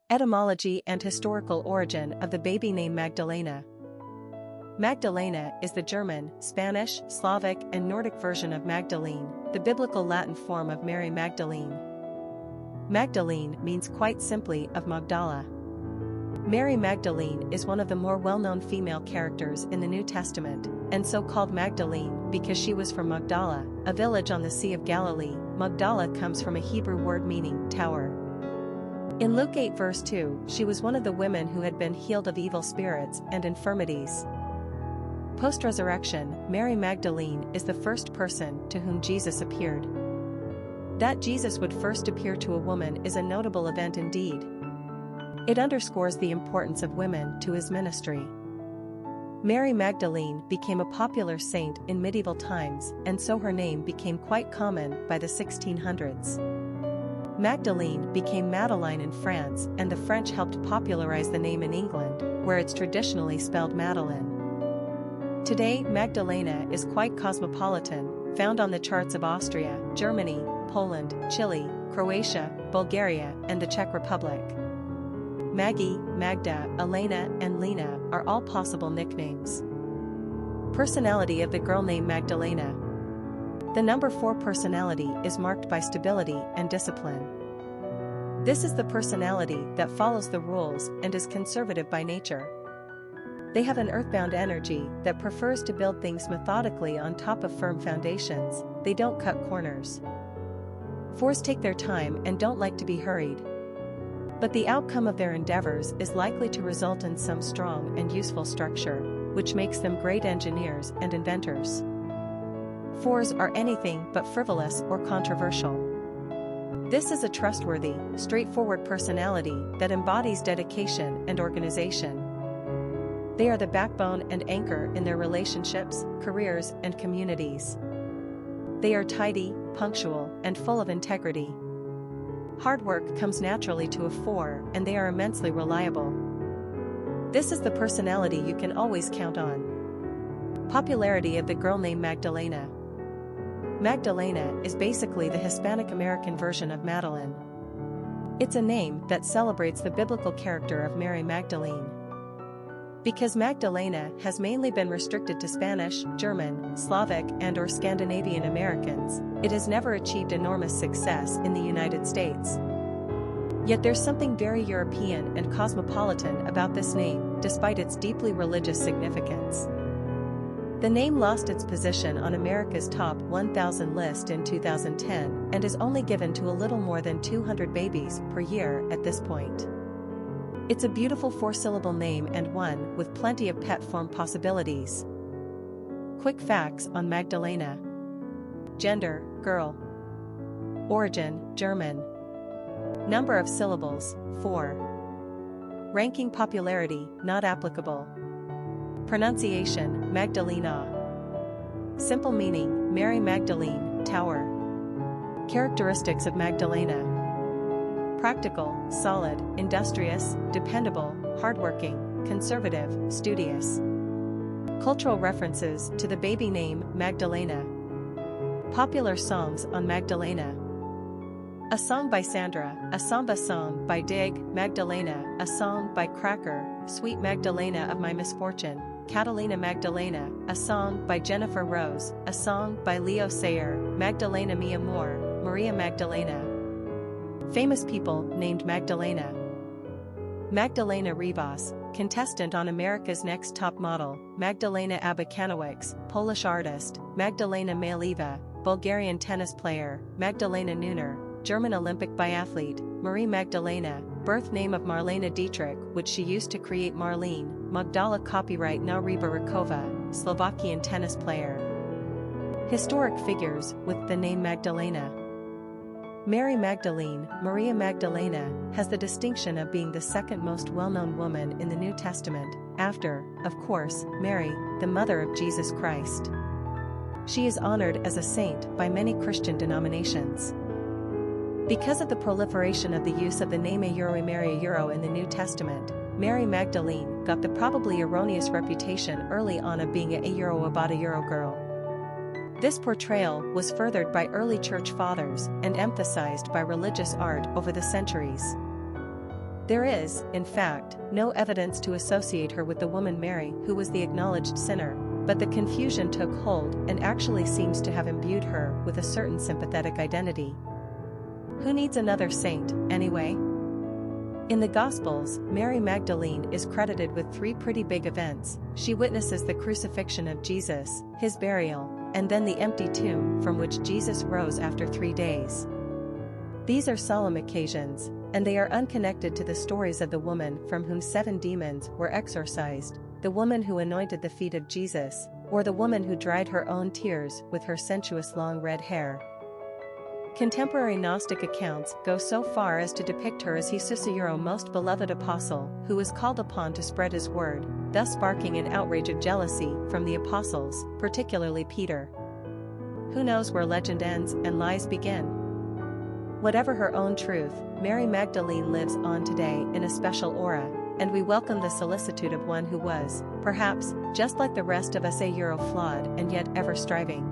Etymology and historical origin of the baby name Magdalena. Magdalena is the German, Spanish, Slavic, and Nordic version of Magdalene, the biblical Latin form of Mary Magdalene. Magdalene means quite simply of Magdala. Mary Magdalene is one of the more well-known female characters in the New Testament, and so called Magdalene because she was from Magdala, a village on the Sea of Galilee. Magdala comes from a Hebrew word meaning tower. In Luke 8 verse 2, she was one of the women who had been healed of evil spirits and infirmities. Post-resurrection, Mary Magdalene is the first person to whom Jesus appeared. That Jesus would first appear to a woman is a notable event indeed. It underscores the importance of women to his ministry. Mary Magdalene became a popular saint in medieval times, and so her name became quite common by the 1600s. Magdalene became Madeleine in France, and the French helped popularize the name in England, where it's traditionally spelled Madeleine. Today, Magdalena is quite cosmopolitan, found on the charts of Austria, Germany, Poland, Chile, Croatia, Bulgaria, and the Czech Republic. Maggie, Magda, Alena, and Lena are all possible nicknames. Personality of the girl named Magdalena. The number 4 personality is marked by stability and discipline. This is the personality that follows the rules and is conservative by nature. They have an earthbound energy that prefers to build things methodically on top of firm foundations. They don't cut corners. 4s take their time and don't like to be hurried. But the outcome of their endeavors is likely to result in some strong and useful structure, which makes them great engineers and inventors. 4s are anything but frivolous or controversial. This is a trustworthy, straightforward personality that embodies dedication and organization. They are the backbone and anchor in their relationships, careers, and communities. They are tidy, punctual, and full of integrity. Hard work comes naturally to a 4, and they are immensely reliable. This is the personality you can always count on. Popularity of the girl named Magdalena. Magdalena is basically the Hispanic American version of Madeleine. It's a name that celebrates the biblical character of Mary Magdalene. Because Magdalena has mainly been restricted to Spanish, German, Slavic, and/or Scandinavian Americans, it has never achieved enormous success in the United States. Yet there's something very European and cosmopolitan about this name, despite its deeply religious significance. The name lost its position on America's Top 1,000 list in 2010 and is only given to a little more than 200 babies per year at this point. It's a beautiful 4-syllable name and one with plenty of pet form possibilities. Quick facts on Magdalena. Gender, girl. Origin, German. Number of syllables, 4. Ranking popularity, not applicable. Pronunciation, Magdalena. Simple meaning, Mary Magdalene, tower. Characteristics of Magdalena. Practical, solid, industrious, dependable, hardworking, conservative, studious. Cultural references to the baby name Magdalena. Popular songs on Magdalena. A song by Sandra, a samba song by Dig, Magdalena, a song by Cracker, Sweet Magdalena of My Misfortune, Catalina Magdalena, a song by Jennifer Rose, a song by Leo Sayer, Magdalena Mi Amor, Maria Magdalena. Famous people named Magdalena. Magdalena Rivas, contestant on America's Next Top Model, Magdalena Abakanowicz, Polish artist, Magdalena Maleeva, Bulgarian tennis player, Magdalena Neuner, German Olympic biathlete, Marie Magdalena, birth name of Marlena Dietrich, which she used to create Marlene, Magdala copyright now Reba Rakova, Slovakian tennis player. Historic figures with the name Magdalena. Mary Magdalene, Maria Magdalena, has the distinction of being the second most well-known woman in the New Testament, after, of course, Mary, the mother of Jesus Christ. She is honored as a saint by many Christian denominations. Because of the proliferation of the use of the name Mary in the New Testament, Mary Magdalene got the probably erroneous reputation early on of being a girl. This portrayal was furthered by early church fathers and emphasized by religious art over the centuries. There is, in fact, no evidence to associate her with the woman Mary who was the acknowledged sinner, but the confusion took hold and actually seems to have imbued her with a certain sympathetic identity. Who needs another saint, anyway? In the Gospels, Mary Magdalene is credited with 3 pretty big events. She witnesses the crucifixion of Jesus, his burial, and then the empty tomb from which Jesus rose after 3 days. These are solemn occasions, and they are unconnected to the stories of the woman from whom 7 demons were exorcised, the woman who anointed the feet of Jesus, or the woman who dried her own tears with her sensuous long red hair. Contemporary Gnostic accounts go so far as to depict her as Jesu's most beloved apostle, who was called upon to spread his word, thus sparking an outrage of jealousy from the apostles, particularly Peter. Who knows where legend ends and lies begin? Whatever her own truth, Mary Magdalene lives on today in a special aura, and we welcome the solicitude of one who was, perhaps, just like the rest of us, flawed and yet ever striving.